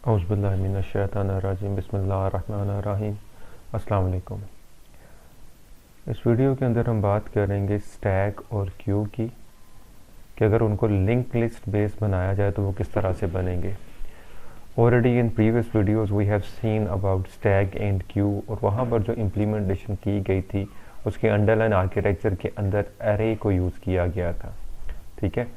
औज़ुबिल्लाहिमिनश्शैतानिर्रजीम बिस्मिल्लाहिर्रहमानिर्रहीम। अस्सलाम वालेकुम। इस वीडियो के अंदर हम बात करेंगे स्टैक और क्यू की, कि अगर उनको लिंक लिस्ट बेस बनाया जाए तो वो किस तरह से बनेंगे। Already in previous videos we have seen about stack and queue, और वहाँ पर जो इम्प्लीमेंटेशन की गई थी उसके अंडरलाइन आर्किटेक्चर के अंदर एरे को यूज़ किया गया था। ठीक है,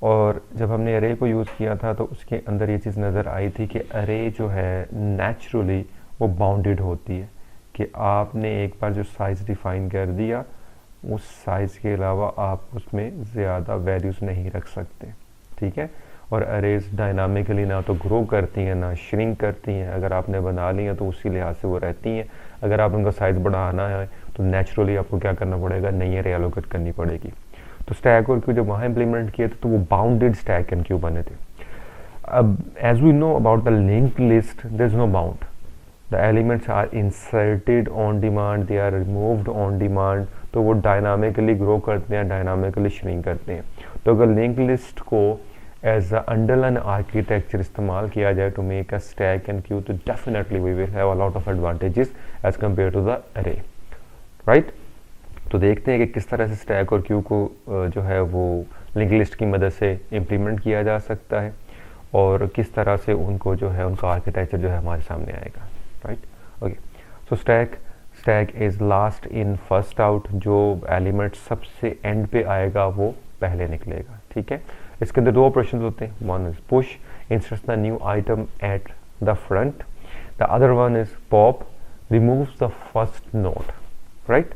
और जब हमने अरे को यूज़ किया था तो उसके अंदर ये चीज़ नज़र आई थी कि अरे जो है नेचुरली वो बाउंडेड होती है, कि आपने एक बार जो साइज़ डिफ़ाइन कर दिया उस साइज़ के अलावा आप उसमें ज़्यादा वैल्यूज़ नहीं रख सकते। ठीक है, और अरेज डायनामिकली ना तो ग्रो करती हैं ना श्रिंक करती हैं। अगर आपने बना ली हैं तो उसी लिहाज से वो रहती हैं। अगर आप उनका साइज़ बढ़ाना है तो नेचुरली आपको क्या करना पड़ेगा, नई अरे एलोकेट करनी पड़ेगी। तो स्टैक और क्यू जब वहाँ इम्प्लीमेंट किए थे तो वो बाउंडेड स्टैक एंड क्यू बने थे। अब as we know about the linked list, there is no bound, the elements are inserted on demand, they are removed on demand. तो वो डायनामिकली ग्रो करते हैं, डायनामिकली श्रिंक करते हैं। तो अगर लिंक लिस्ट को एज अ अंडरलाइन आर्किटेक्चर इस्तेमाल किया जाए to make a stack and queue, तो definitely we will have a lot of advantages as compare to the array, right. तो देखते हैं कि किस तरह से स्टैक और क्यू को जो है वो लिंक लिस्ट की मदद से इम्प्लीमेंट किया जा सकता है, और किस तरह से उनको जो है उनका आर्किटेक्चर जो है हमारे सामने आएगा, right. Okay, so stack is last in first out. जो एलिमेंट सबसे एंड पे आएगा वो पहले निकलेगा। ठीक है, इसके अंदर दो ऑपरेशन होते हैं। One is push, inserts the new item at the front. The other one is pop, removes the first node, right.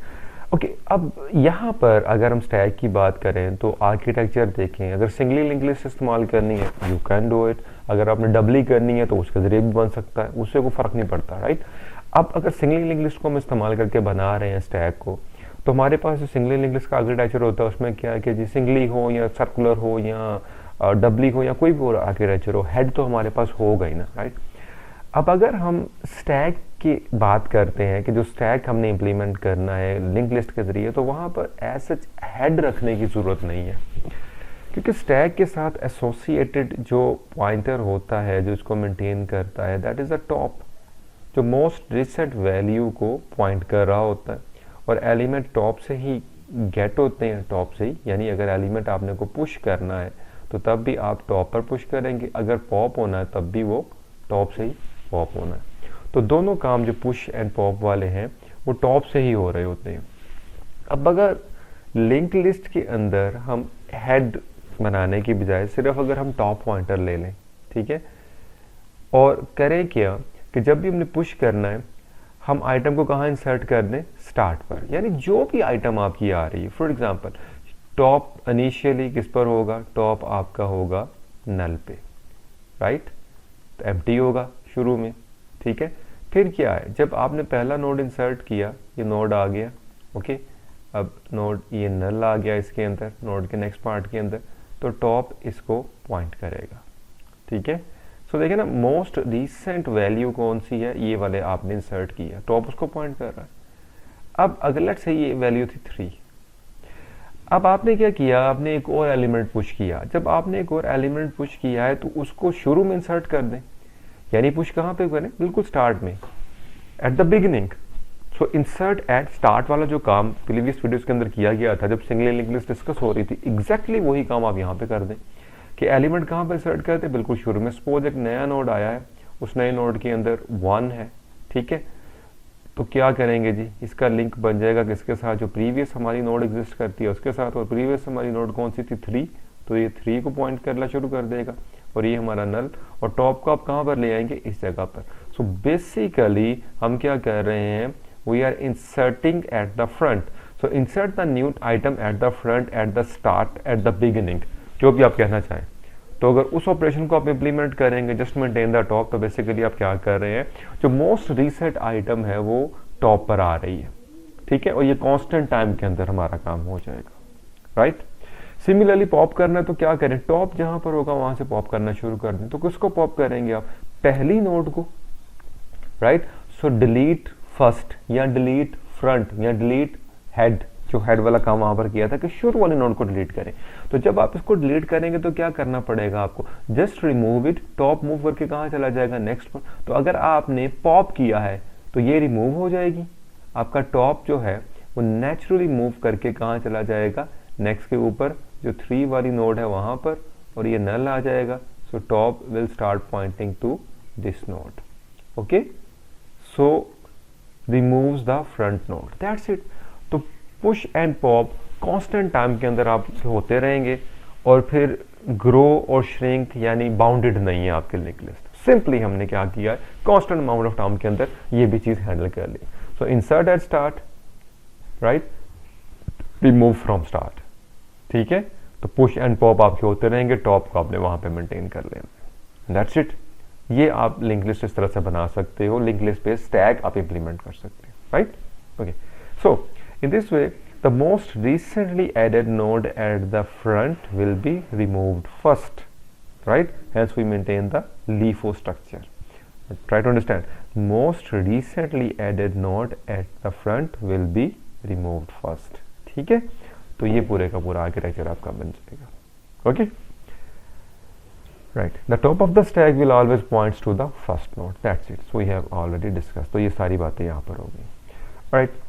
Okay, अब यहाँ पर अगर हम स्टैक की बात करें तो आर्किटेक्चर देखें। अगर सिंगली लिंक लिस्ट इस्तेमाल करनी है यू कैन डू इट, अगर आपने डबली करनी है तो उसके जरिए भी बन सकता है, उससे कोई फ़र्क नहीं पड़ता, राइट। अब अगर सिंगली लिंक लिस्ट को हम इस्तेमाल करके बना रहे हैं स्टैक को, तो हमारे पास जो सिंगली लिंक लिस्ट का आर्किटेक्चर होता है उसमें क्या है कि जी सिंगली हो या सर्कुलर हो या डबली हो या कोई भी आर्किटेक्चर हो, हेड तो हमारे पास होगा ही ना, राइट। अब अगर हम स्टैक की बात करते हैं कि जो स्टैक हमने इम्प्लीमेंट करना है लिंक लिस्ट के ज़रिए, तो वहाँ पर ऐसा हेड रखने की ज़रूरत नहीं है, क्योंकि स्टैक के साथ एसोसिएटेड जो पॉइंटर होता है जो इसको मेंटेन करता है, दैट इज़ द टॉप, जो मोस्ट रिसेंट वैल्यू को पॉइंट कर रहा होता है। और एलिमेंट टॉप से ही गेट होते हैं, टॉप से ही, यानी अगर एलिमेंट आपने को पुश करना है तो तब भी आप टॉप पर पुश करेंगे, अगर पॉप होना है तब भी वो टॉप से ही पॉप होना है। तो दोनों काम जो पुश एंड पॉप वाले हैं वो टॉप से ही हो रहे होते हैं। अब अगर लिंक लिस्ट के अंदर हम हेड बनाने की बजाय सिर्फ अगर हम टॉप पॉइंटर ले लें, ठीक है, और करें क्या कि जब भी हमने पुश करना है हम आइटम को कहाँ इंसर्ट कर दें, स्टार्ट पर, यानी जो भी आइटम आपकी आ रही है। फॉर एग्जांपल टॉप इनिशियली किस पर होगा, टॉप आपका होगा नल पे, राइट, तो एम्प्टी होगा शुरू में। ठीक है, फिर क्या है, जब आपने पहला नोड इंसर्ट किया ये नोड आ गया, ओके, अब नोड ये नल आ गया इसके अंदर, नोड के नेक्स्ट पार्ट के अंदर, तो टॉप इसको पॉइंट करेगा। ठीक है, सो देखिए ना, मोस्ट रिसेंट वैल्यू कौन सी है, ये वाले आपने इंसर्ट किया, टॉप उसको पॉइंट कर रहा है। अब अगला से ये वैल्यू थी 3, अब आपने क्या किया, आपने एक और एलिमेंट पुश किया। जब आपने एक और एलिमेंट पुश किया है तो उसको शुरू में इंसर्ट कर दें, यानी पुश कहाँ पे करें, बिल्कुल स्टार्ट में, at the beginning. So insert at start वाला जो काम प्रीवियस वीडियोस के अंदर किया गया था जब सिंगल लिंक लिस्ट डिस्कस हो रही थी, एग्जैक्टली वही काम आप यहाँ पे कर दें कि एलिमेंट कहाँ पे इंसर्ट करते, बिल्कुल शुरू में। सपोज एक नया नोड आया है, उस नए नोड के अंदर 1 है, ठीक है, तो क्या करेंगे जी, इसका लिंक बन जाएगा किसके साथ, जो प्रीवियस हमारी नोड एग्जिस्ट करती है उसके साथ, और प्रीवियस हमारी नोड कौन सी थी, 3, तो ये 3 को पॉइंट करना शुरू कर देगा, और ये हमारा नल, और टॉप को आप कहाँ पर ले आएंगे, इस जगह पर। सो बेसिकली हम क्या कर रहे हैं, we are inserting at the front. So insert the new item at the front, at the start, at the beginning, जो भी आप कहना चाहें। तो अगर उस ऑपरेशन को आप इम्प्लीमेंट करेंगे, जस्ट मेंटेन द टॉप, तो बेसिकली आप क्या कर रहे हैं, जो मोस्ट रिसेंट आइटम है वो टॉप पर आ रही है। ठीक है, और ये कांस्टेंट टाइम के अंदर हमारा काम हो जाएगा, राइट। सिमिलरली पॉप करना है तो क्या करें, टॉप जहां पर होगा वहां से पॉप करना शुरू कर दें। तो किसको पॉप करेंगे आप, पहली नोड को, राइट। सो डिलीट फर्स्ट या डिलीट फ्रंट या डिलीट हेड, जो हेड वाला काम वहां पर किया था कि शुरू वाले नोड को डिलीट करें। तो जब आप इसको डिलीट करेंगे तो क्या करना पड़ेगा आपको, just remove it, top move करके कहाँ चला जाएगा, नेक्स्ट पर। तो अगर आपने पॉप किया है तो ये रिमूव हो जाएगी, आपका टॉप जो है वो नेचुरली मूव करके कहाँ चला जाएगा, नेक्स्ट के ऊपर जो 3 वाली नोड है वहां पर, और ये नल आ जाएगा। So top will start pointing to this node. Okay, so removes the front node, that's it. तो push and pop constant time के अंदर आप होते रहेंगे, और फिर ग्रो और श्रिंक यानी बाउंडेड नहीं है आपके लिंक लिस्ट। सिंपली हमने क्या किया है, कांस्टेंट अमाउंट ऑफ टाइम के अंदर ये भी चीज हैंडल कर ली। So insert at start, right, remove from start, ठीक है। तो पुश एंड पॉप आपके होते रहेंगे, टॉप को आपने वहां पे मेंटेन कर लेना, दैट्स इट। ये आप लिंक लिस्ट इस तरह से बना सकते हो, लिंक लिस्ट पे स्टैक आप इंप्लीमेंट कर सकते हो, right. Okay, so in this way the most recently added node at the front will be removed first, right? Hence we maintain the LIFO structure. Try to understand, most recently added node at the front will be removed first, ठीक है। तो ये पूरे का पूरा architecture आपका बन जाएगा। Okay, right, the top of the stack will always points to the first node, that's it. So we have already discussed, तो ये सारी बातें यहाँ पर हो गई, right।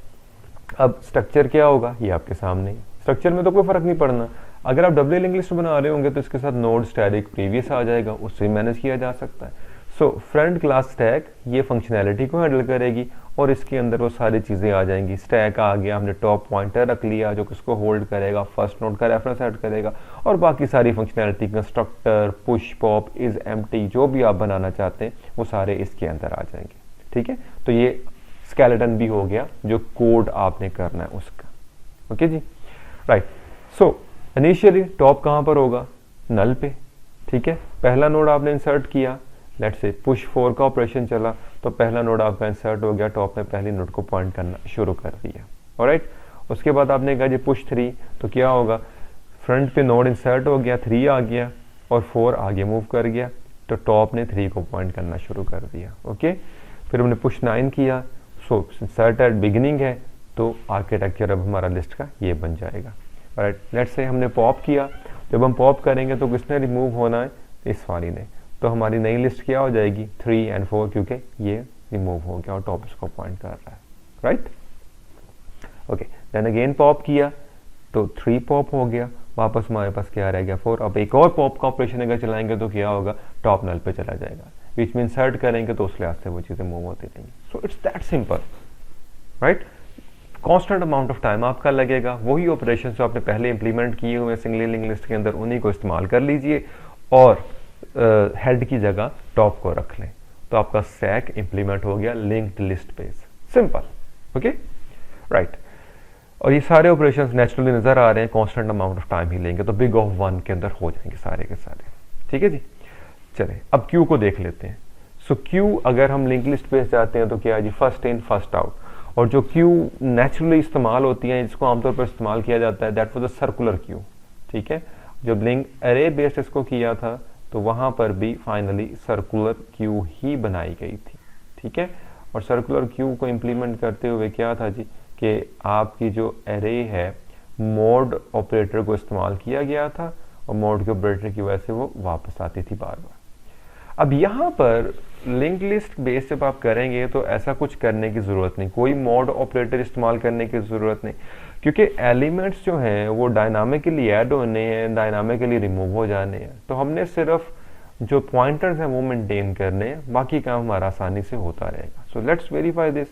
अब स्ट्रक्चर क्या होगा ये आपके सामने, स्ट्रक्चर में तो कोई फर्क नहीं पड़ना। अगर आप डब्ल्यू लिंक लिस्ट बना रहे होंगे तो इसके साथ नोड स्टैटिक प्रीवियस आ जाएगा, उससे मैनेज किया जा सकता है। सो फ्रंट क्लास स्टैक ये फंक्शनैलिटी को हैंडल करेगी, और इसके अंदर वो सारी चीज़ें आ जाएंगी। स्टैक आ गया, हमने टॉप पॉइंटर रख लिया जो किसको होल्ड करेगा, फर्स्ट नोड का रेफरेंस ऐड करेगा, और बाकी सारी functionality constructor, push, pop, is empty, जो भी आप बनाना चाहते हैं वो सारे इसके अंदर आ जाएंगे, ठीक है। तो ये स्केलेटन भी हो गया जो कोड आपने करना है उसका। ओके जी, राइट। सो इनिशियली टॉप कहां पर होगा, नल पे, ठीक है। पहला नोड आपने इंसर्ट किया, लेट्स से पुश 4 का ऑपरेशन चला, तो पहला नोड आपका इंसर्ट हो गया, टॉप में पहली नोड को पॉइंट करना शुरू कर दिया, ऑलराइट। उसके बाद आपने कहा जी पुश 3, तो क्या होगा, फ्रंट पे नोड इंसर्ट हो गया, 3 आ गया और 4 आगे मूव कर गया, तो टॉप ने 3 को पॉइंट करना शुरू कर दिया। ओके, फिर हमने पुश 9 किया, सो इंसर्ट एट बिगिनिंग है, तो आर्किटेक्चर अब हमारा लिस्ट का ये बन जाएगा, राइट। लेट्स से हमने पॉप किया, जब हम पॉप करेंगे तो किसने रिमूव होना है, इस वाली ने, तो हमारी नई लिस्ट क्या हो जाएगी, 3 और 4, क्योंकि ये रिमूव हो गया और टॉप इसको पॉइंट कर रहा है, right. Okay, then again pop किया तो 3 पॉप हो गया, वापस हमारे पास क्या रह गया, 4। अब एक और पॉप का ऑपरेशन अगर चलाएंगे तो क्या होगा, टॉप नल पे चला जाएगा, बीच में इंसर्ट करेंगे तो उस लिहाज से वो चीजें मूव होती रहेंगी। So it's that simple, right. Constant amount of time आपका लगेगा, वही ऑपरेशन जो आपने पहले इंप्लीमेंट किए हुए सिंगल लिंक लिस्ट के अंदर उन्हीं को इस्तेमाल कर लीजिए, और हेड की जगह टॉप को रख लें, तो आपका स्टैक इंप्लीमेंट हो गया linked list base, simple. Okay, right. और ये सारे ऑपरेशंस नेचुरली नजर आ रहे हैं, कांस्टेंट अमाउंट ऑफ टाइम ही लेंगे, तो बिग ऑफ 1 के अंदर हो जाएंगे सारे के सारे, ठीक है जी। चले अब क्यू को देख लेते हैं। सो क्यू अगर हम लिंक लिस्ट पे जाते हैं तो क्या है जी, फर्स्ट इन फर्स्ट आउट, और जो क्यू नेचुरली इस्तेमाल होती है, जिसको आमतौर पर इस्तेमाल किया जाता है, that was the circular queue, ठीक है। जब लिंक अरे बेस्ड इसको किया था तो वहां पर भी फाइनली सर्कुलर क्यू ही बनाई गई थी, ठीक है। और सर्कुलर क्यू को इंप्लीमेंट करते हुए क्या था जी, कि आपकी जो अरे है मोड ऑपरेटर को इस्तेमाल किया गया था, और मोड के ऑपरेटर की वजह से वो वापस आती थी बार बार। अब यहाँ पर लिंक लिस्ट बेस जब आप करेंगे तो ऐसा कुछ करने की ज़रूरत नहीं, कोई मोड ऑपरेटर इस्तेमाल करने की ज़रूरत नहीं, क्योंकि एलिमेंट्स जो हैं वो डायनामिकली ऐड होने हैं, डायनामिकली रिमूव हो जाने हैं, तो हमने सिर्फ जो पॉइंटर्स हैं वो मेंटेन करने हैं, बाकी काम हमारा आसानी से होता रहेगा। So let's verify this.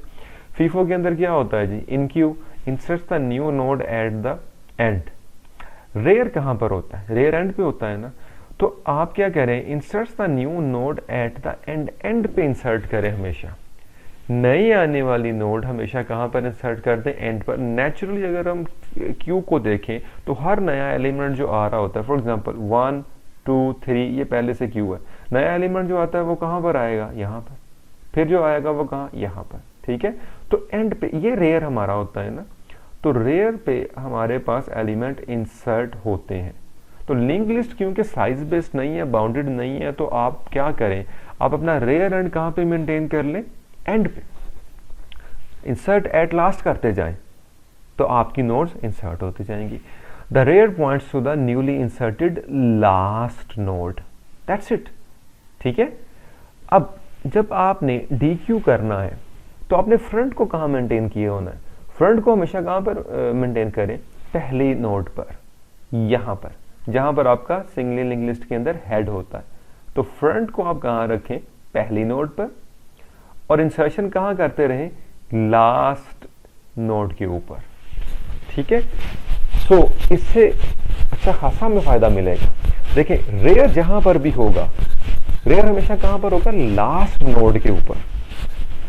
FIFO के अंदर क्या होता है जी, in queue inserts the new node at the end. Rear कहाँ पर होता है, रेयर एंड पे होता है ना, तो आप क्या करें, inserts the new node at the and, and पे इंसर्ट करें हमेशा। नई आने वाली नोड हमेशा कहाँ पर इंसर्ट करते हैं, एंड पर। नेचुरली अगर हम क्यू को देखें तो हर नया एलिमेंट जो आ रहा होता है, फॉर एग्जांपल 1 2 3 ये पहले से क्यू है, नया एलिमेंट जो आता है वो कहाँ पर आएगा, यहाँ पर, फिर जो आएगा वो कहाँ, यहाँ पर, ठीक है। तो एंड पे ये रेयर हमारा होता है ना, तो रेयर पे हमारे पास एलिमेंट इंसर्ट होते हैं। तो लिंक लिस्ट क्योंकि साइज बेस्ड नहीं है, बाउंडेड नहीं है, तो आप क्या करें, आप अपना रेयर एंड कहाँ पे मेंटेन कर लें, एंड पे। इंसर्ट एट लास्ट करते जाएं, तो आपकी नोड्स इंसर्ट होती जाएंगी। The rear points to the newly inserted last node, that's it. ठीक है, अब जब आपने डी क्यू करना है तो आपने फ्रंट को कहाँ मेंटेन किए होना है? फ्रंट को हमेशा कहाँ पर मेंटेन करें? पहली नोड पर, यहाँ पर, जहाँ पर आपका सिंगली लिंक लिस्ट के अंदर हेड होता है। तो फ्रंट को आप कहाँ रखें? पहली नोड पर, और इंसर्शन कहाँ करते रहें? लास्ट नोड के ऊपर। ठीक है, सो इससे अच्छा खासा हमें फायदा मिलेगा। देखिए, रेयर जहां पर भी होगा, रेयर हमेशा कहां पर होगा? लास्ट नोड के ऊपर।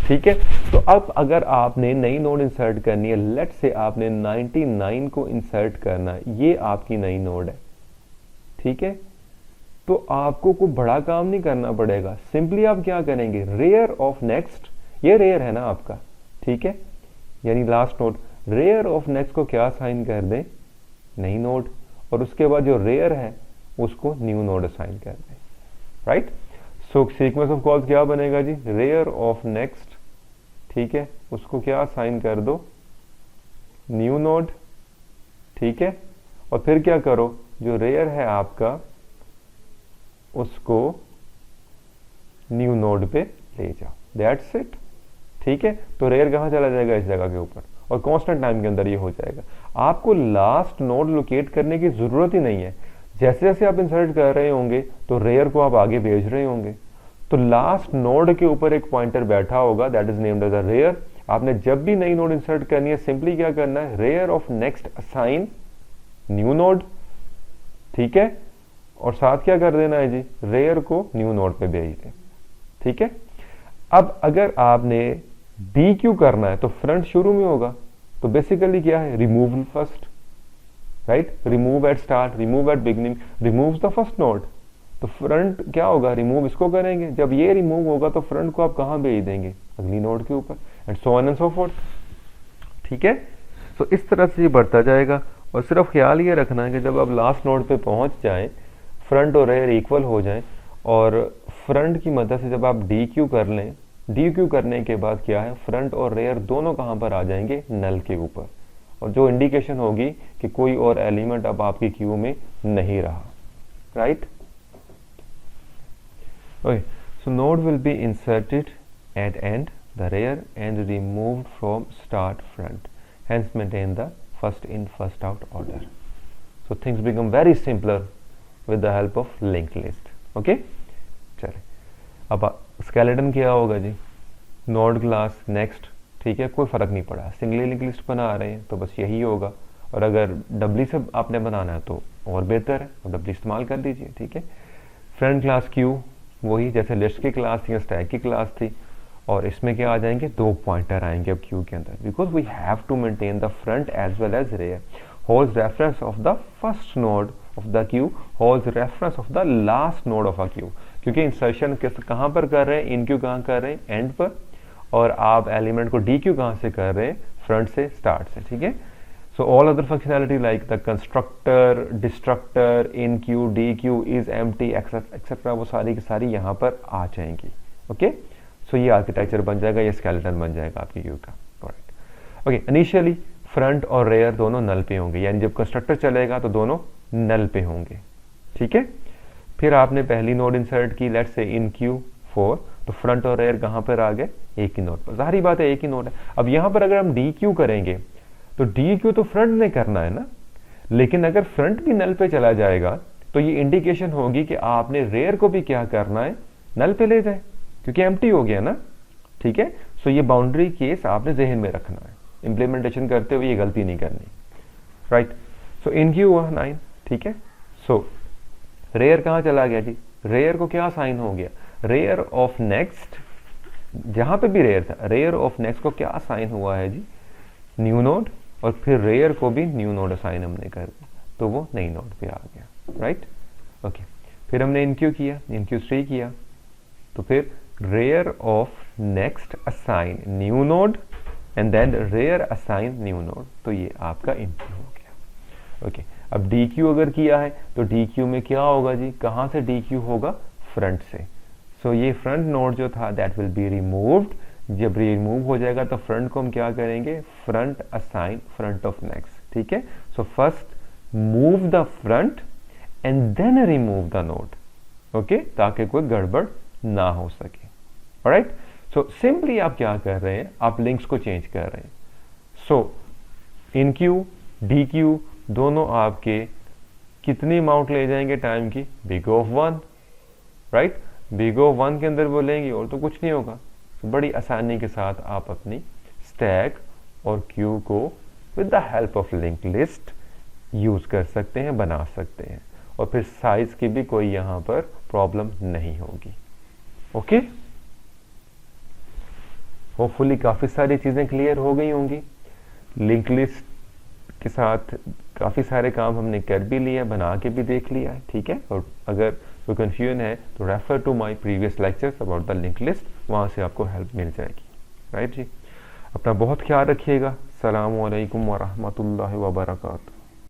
ठीक है, तो अब अगर आपने नई नोड इंसर्ट करनी है, लेट से आपने 99 को इंसर्ट करना है, ये आपकी नई नोड है। ठीक है, तो आपको कोई बड़ा काम नहीं करना पड़ेगा। सिंपली आप क्या करेंगे? रेयर ऑफ नेक्स्ट, ये रेयर है ना आपका, ठीक है, यानी last node, rear of next को क्या असाइन कर दें? नई नोड, और उसके बाद जो रेयर है उसको न्यू नोड असाइन कर दें। Right, so sequence of calls क्या बनेगा जी? रेयर ऑफ नेक्स्ट, ठीक है, उसको क्या असाइन कर दो? New node. ठीक है, और फिर क्या करो? जो रेयर है आपका उसको न्यू नोड पे ले जाओ, दैट्स इट। ठीक है, तो रेयर कहाँ चला जाएगा? इस जगह के ऊपर, और कांस्टेंट टाइम के अंदर ये हो जाएगा। आपको लास्ट नोड लोकेट करने की जरूरत ही नहीं है। जैसे जैसे आप इंसर्ट कर रहे होंगे तो रेयर को आप आगे भेज रहे होंगे, तो लास्ट नोड के ऊपर एक पॉइंटर बैठा होगा, that is named as a rear. आपने जब भी नई नोड इंसर्ट करनी है, सिंपली क्या करना है? Rear of next assign new node. ठीक है, और साथ क्या कर देना है जी? रेयर को न्यू नोड पे भेज दें। ठीक है, अब अगर आपने डी क्यू करना है तो फ्रंट शुरू में होगा, तो बेसिकली क्या है? Remove first, right, remove at start, remove at beginning, remove the first node. तो फ्रंट क्या होगा? रिमूव इसको करेंगे। जब ये रिमूव होगा तो फ्रंट को आप कहाँ भेज देंगे? अगली नोड के ऊपर, and so on and so fourth. ठीक है, तो इस तरह से ये बढ़ता जाएगा। और सिर्फ ख्याल ये रखना है कि जब आप लास्ट नोड पे पहुंच जाएं, फ्रंट और रेयर इक्वल हो जाएं, और फ्रंट की मदद से जब आप डी क्यू कर लें, डी क्यू करने के बाद क्या है? फ्रंट और रेयर दोनों कहाँ पर आ जाएंगे? नल के ऊपर, और जो इंडिकेशन होगी कि कोई और एलिमेंट अब आपकी क्यू में नहीं रहा। Right, okay, so node will be inserted at end the rear end removed from start front, hence maintain the first in first out order. So things become very simpler with the help of linked list. Okay, चले अब skeleton क्या होगा जी? Node class next, ठीक है, कोई फर्क नहीं पड़ा, सिंगली लिंक लिस्ट बना रहे हैं तो बस यही होगा। और अगर डबली से आपने बनाना है तो और बेहतर है, और डबली इस्तेमाल कर दीजिए। ठीक है, फ्रंट क्लास क्यू वही जैसे लिस्ट की क्लास थी या स्टैक की क्लास थी, और इसमें क्या आ जाएंगे? दो पॉइंटर आएंगे अब क्यू के अंदर, because we have to maintain the front as well as rear. Holds reference of the first node of the queue holds reference of the last node of a queue, क्योंकि insertion कहाँ पर कर रहे हैं? इन Q कहाँ कर रहे हैं? एंड पर, और आप एलिमेंट को डी क्यू कहाँ से कर रहे हैं? फ्रंट से, स्टार्ट से। ठीक है, so all other functionality like the constructor, destructor, in Q, D Q, is empty etcetera, वो सारी की सारी यहाँ पर आ जाएंगी। ओके, सो ये आर्किटेक्चर बन जाएगा, ये स्केलेटन बन जाएगा आपकी क्यू का। ऑलराइट, ओके, इनिशियली फ्रंट और रेयर दोनों नल पे होंगे, यानी जब कंस्ट्रक्टर चलेगा तो दोनों नल पे होंगे। ठीक है, फिर आपने पहली नोड इंसर्ट की, लेट्स से इन क्यू 4, तो फ्रंट और रेयर कहाँ पर आ गए? एक ही नोड पर, जाहिर बात है एक ही नोड है। अब यहाँ पर अगर हम डी क्यू करेंगे तो डी क्यू तो फ्रंट ने करना है ना, लेकिन अगर फ्रंट भी नल पे चला जाएगा तो ये इंडिकेशन होगी कि आपने रेयर को भी क्या करना है? नल पे ले जाए, क्योंकि एम्प्टी हो गया ना। ठीक है, सो ये बाउंड्री केस आपने जहन में रखना है, इंप्लीमेंटेशन करते हुए ये गलती नहीं करनी। राइट, सो इन क्यू हुआ 9। ठीक है, सो रेयर कहाँ चला गया जी? रेयर को क्या साइन हो गया? रेयर ऑफ नेक्स्ट, जहां पे भी रेयर था, रेयर ऑफ नेक्स्ट को क्या साइन हुआ है जी? न्यू नोड, और फिर रेयर को भी न्यू नोड असाइन हमने कर दिया, तो वो नई नोड पे आ गया। राइट, ओके, फिर हमने इनक्यू किया, इनक्यू 3 किया, तो फिर rear of next assign new node and then rear assign new node, तो ये आपका इनक्यू हो गया। ओके, अब डी क्यू अगर किया है तो डी क्यू में क्या होगा जी? कहां से डी क्यू होगा? फ्रंट से। सो ये फ्रंट नोड जो था दैट विल बी रिमूव्ड जब रिमूव हो जाएगा तो फ्रंट को हम क्या करेंगे, front assign front of next, ठीक है। So first move the front and then remove the node, okay, ताकि कोई गड़बड़ ना हो सके। ऑलराइट, सो सिंपली आप क्या कर रहे हैं, आप लिंक्स को चेंज कर रहे हैं। सो इन क्यू डी क्यू दोनों आपके कितनी अमाउंट ले जाएंगे टाइम की, big of 1, right, big of 1 के अंदर बोलेंगे और तो कुछ नहीं होगा। तो बड़ी आसानी के साथ आप अपनी स्टैक और क्यू को with the help of link list use कर सकते हैं, बना सकते हैं, और फिर साइज की भी कोई यहां पर प्रॉब्लम नहीं होगी। ओके, होपफुली काफी सारी चीजें क्लियर हो गई होंगी। लिंक लिस्ट के साथ काफी सारे काम हमने कर भी लिया, बना के भी देख लिया है, ठीक है। और अगर कोई कंफ्यूजन है तो refer to my previous lectures about the link list, वहां से आपको हेल्प मिल जाएगी। राइट जी, अपना बहुत ख्याल रखिएगा। अस्सलामु अलैकुम व रहमतुल्लाहि व बरकातुहू।